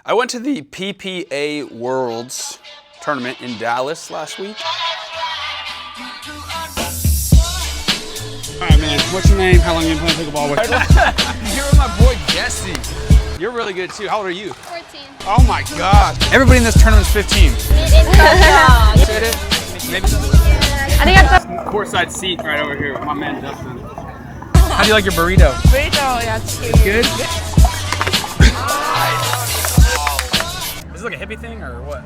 I went to the PPA Worlds tournament in Dallas last week. All right, man. What's your name? How long have you been playing pickleball with? You're with my boy Jesse. You're really good too. How old are you? 14. Oh my gosh. Everybody in this tournament is 15. Maybe. I think I'm Courtside seat right over here with my man Justin. How do you like your burrito? burrito, yeah, it's Good? Is this like a hippie thing or what?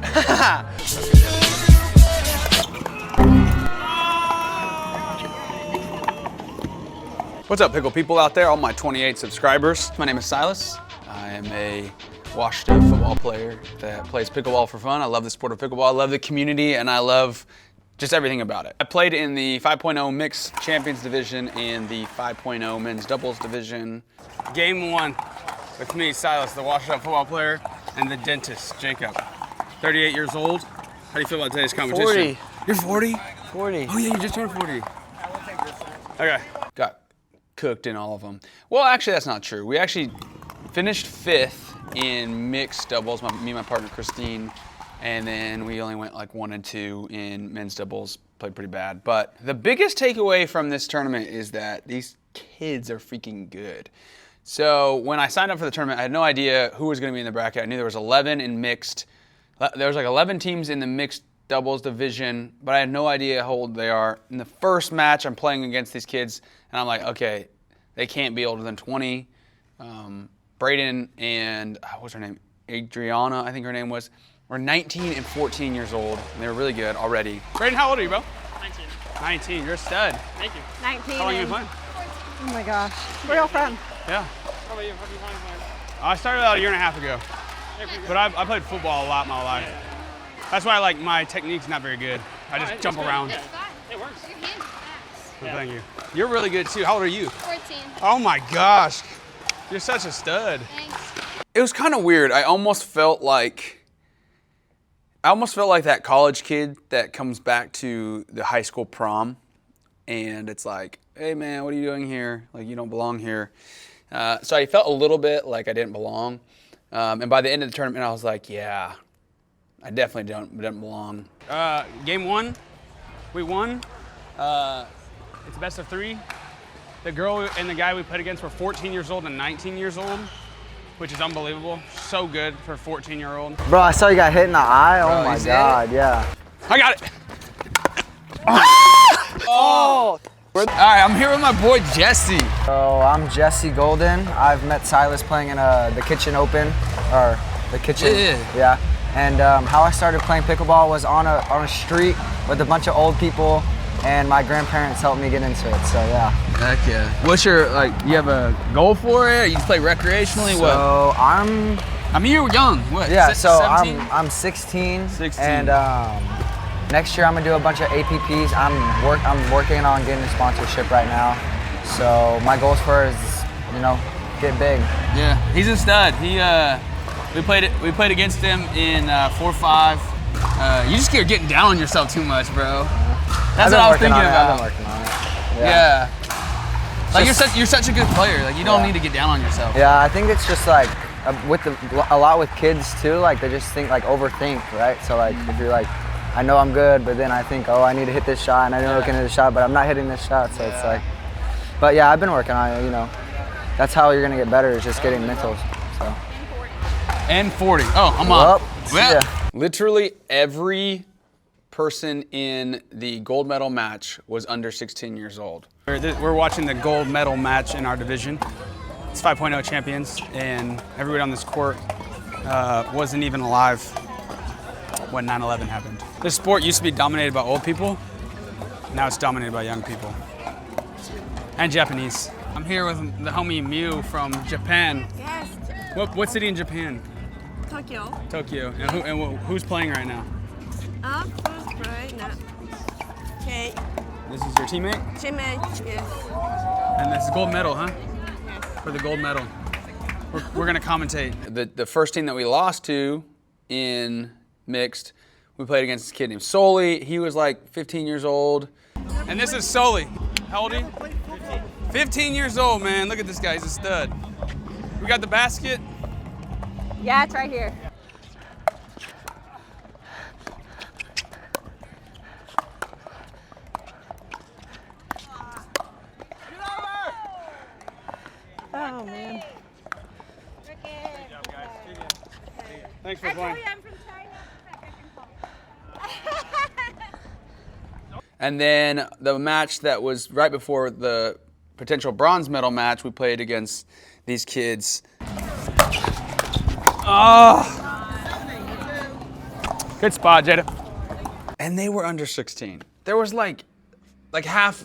What's up, pickle people out there, all my 28 subscribers? My name is Silas. I am a washed-up football player that plays pickleball for fun. I love the sport of pickleball. I love the community, and I love just everything about it. I played in the 5.0 Mixed Champions Division and the 5.0 Men's Doubles Division. Game 1 with me, Silas, the washed-up football player, and the dentist, Jacob. 38 years old. How do you feel about today's competition? 40. You're 40? 40. Oh yeah, you just turned 40. Okay. Got cooked in all of them. Well, actually, that's not true. We actually finished 5th in mixed doubles, me and my partner Christine, and then we only went like 1 and 2 in men's doubles, played pretty bad. But the biggest takeaway from this tournament is that these kids are freaking good. So when I signed up for the tournament, I had no idea who was going to be in the bracket. I knew there was 11 in mixed. There was like 11 teams in the mixed doubles division, but I had no idea how old they are. In the first match, I'm playing against these kids, and I'm like, okay, they can't be older than 20. Brayden and, what's her name? Adriana, I think her name was. Were 19 and 14 years old, and they were really good already. Brayden, how old are you, bro? 19. 19. You're a stud. Thank you. 19. How long have you been playing? Oh my gosh. Where y'all from? Yeah. How about you? How do you playing? I started about a year and a half ago, but I played football a lot my life. That's why like my technique's not very good. I just jump around. It works. Your hands fast. Well, thank you. You're really good too. How old are you? 14. Oh my gosh, you're such a stud. Thanks. It was kind of weird. I almost felt like that college kid that comes back to the high school prom, and it's like, hey man, what are you doing here? Like, you don't belong here. So I felt a little bit like I didn't belong. And by the end of the tournament, I was like, yeah, I definitely don't belong. Game 1, we won. It's best of 3. The girl and the guy we played against were 14 years old and 19 years old, which is unbelievable. So good for a 14-year-old. Bro, I saw you got hit in the eye. Oh you my see God, yeah. I got it. Oh! All right, I'm here with my boy Jesse. So I'm Jesse Golden. I've met Silas playing in the Kitchen Open, or the Kitchen. Yeah. And how I started playing pickleball was on a street with a bunch of old people, and my grandparents helped me get into it. So yeah. Heck yeah. What's your, you have a goal for it? Or you just play recreationally? What? So I mean, you were young. What? Yeah. So 17? I'm 16. 16. And next year I'm gonna do a bunch of APPs. I'm working on getting a sponsorship right now. So my goals for is, get big. Yeah, he's a stud. We played against him in 4-5. You just keep getting down on yourself too much, bro. That's what I was thinking about. I've been working on it. Yeah. Like you're such a good player. Like you don't need to get down on yourself. Yeah, I think it's just like a lot with kids too. Like they just think overthink, right? So like if you're like, I know I'm good, but then I think, oh, I need to hit this shot, and I know I can hit this shot, but I'm not hitting this shot. So it's like, but yeah, I've been working on it. That's how you're gonna get better. Is just getting mentals. So. And 40. Oh, I'm on. Yeah. Literally every person in the gold medal match was under 16 years old. We're watching the gold medal match in our division. It's 5.0 champions, and everybody on this court wasn't even alive when 9/11 happened. This sport used to be dominated by old people. Now it's dominated by young people. And Japanese. I'm here with the homie Mew from Japan. Yes. What city in Japan? Tokyo. Tokyo. And who's playing right now? Who's right now? Okay. This is your teammate? Teammate, yes. And this is gold medal, huh? Yes. For the gold medal. We're gonna commentate. The first team that we lost to in mixed, we played against this kid named Soli. He was like 15 years old. And this is Soli. How old are you? 15 years old, man. Look at this guy, he's a stud. We got the basket. Yeah, it's right here. Thanks for playing. I'm from China. And then the match that was right before the potential bronze medal match, we played against these kids. Oh! Good spot, Jada. And they were under 16. There was like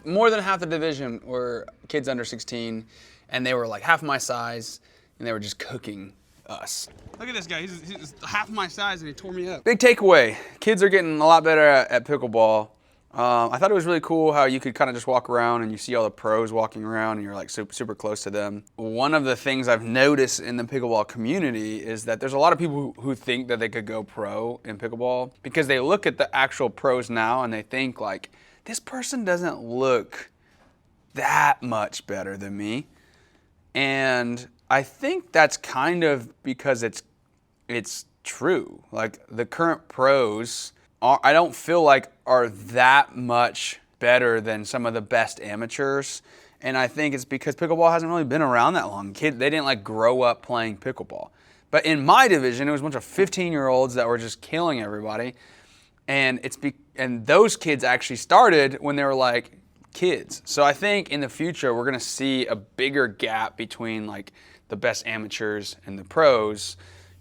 more than half the division were kids under 16, and they were like half my size, and they were just cooking us. Look at this guy. He's half my size and he tore me up. Big takeaway, kids are getting a lot better at pickleball. I thought it was really cool how you could kind of just walk around and you see all the pros walking around and you're like super close to them. One of the things I've noticed in the pickleball community is that there's a lot of people who think that they could go pro in pickleball because they look at the actual pros now and they think like, this person doesn't look that much better than me. And I think that's kind of because it's true. Like the current pros, I don't feel like are that much better than some of the best amateurs. And I think it's because pickleball hasn't really been around that long. They didn't like grow up playing pickleball. But in my division, it was a bunch of 15-year-olds that were just killing everybody. And and those kids actually started when they were like kids. So I think in the future, we're gonna see a bigger gap between like the best amateurs and the pros.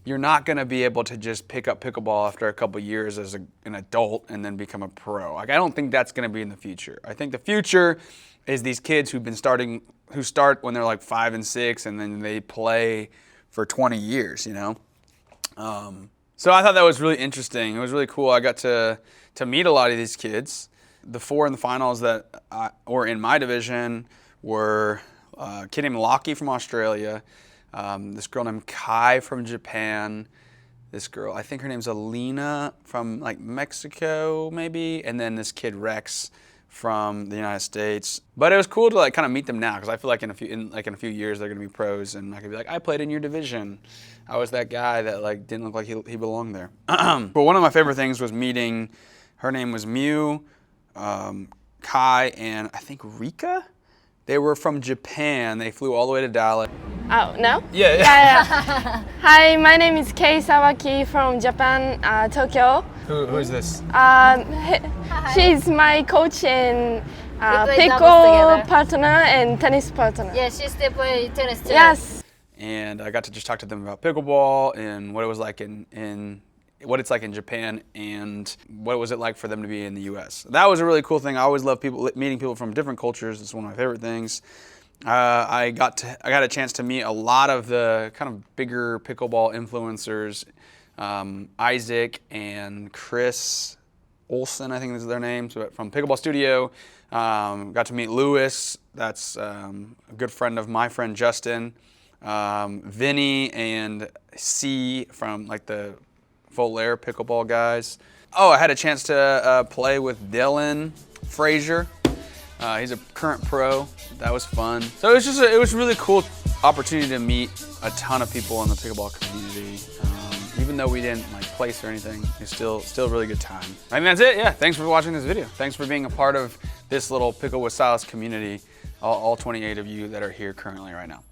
You're not going to be able to just pick up pickleball after a couple years as an adult and then become a pro. Like I don't think that's going to be in the future. I think the future is these kids who start when they're like 5 and 6 and then they play for 20 years, you know? So I thought that was really interesting. It was really cool. I got to meet a lot of these kids. The 4 in the finals that were in my division were a kid named Lockie from Australia, this girl named Kai from Japan, this girl, I think her name's Alina from like Mexico maybe, and then this kid Rex from the United States. But it was cool to like kind of meet them now because I feel like in a few years they're gonna be pros and I could be like, I played in your division. I was that guy that like didn't look like he belonged there. But one of my favorite things was meeting, her name was Mew, Kai, and I think Rika. They were from Japan. They flew all the way to Dallas. Oh, no? Yeah. Hi, my name is Kei Sawaki from Japan, Tokyo. Who is this? She's my coach and play pickle doubles together. partner and tennis partner. Yeah, she still play tennis too. Yes. And I got to just talk to them about pickleball and what it was like what it's like in Japan and what was it like for them to be in the U.S. That was a really cool thing. I always love meeting people from different cultures. It's one of my favorite things. I got a chance to meet a lot of the kind of bigger pickleball influencers, Isaac and Chris Olsen, I think those are their names, from Pickleball Studio. Got to meet Lewis. That's a good friend of my friend Justin. Vinny and C from like the Full Air pickleball guys. Oh, I had a chance to play with Dylan Frazier. He's a current pro. That was fun. So it was really cool opportunity to meet a ton of people in the pickleball community. Even though we didn't like place or anything, it's still a really good time. I think that's it. Yeah, thanks for watching this video. Thanks for being a part of this little Pickle with Silas community. All 28 of you that are here currently right now.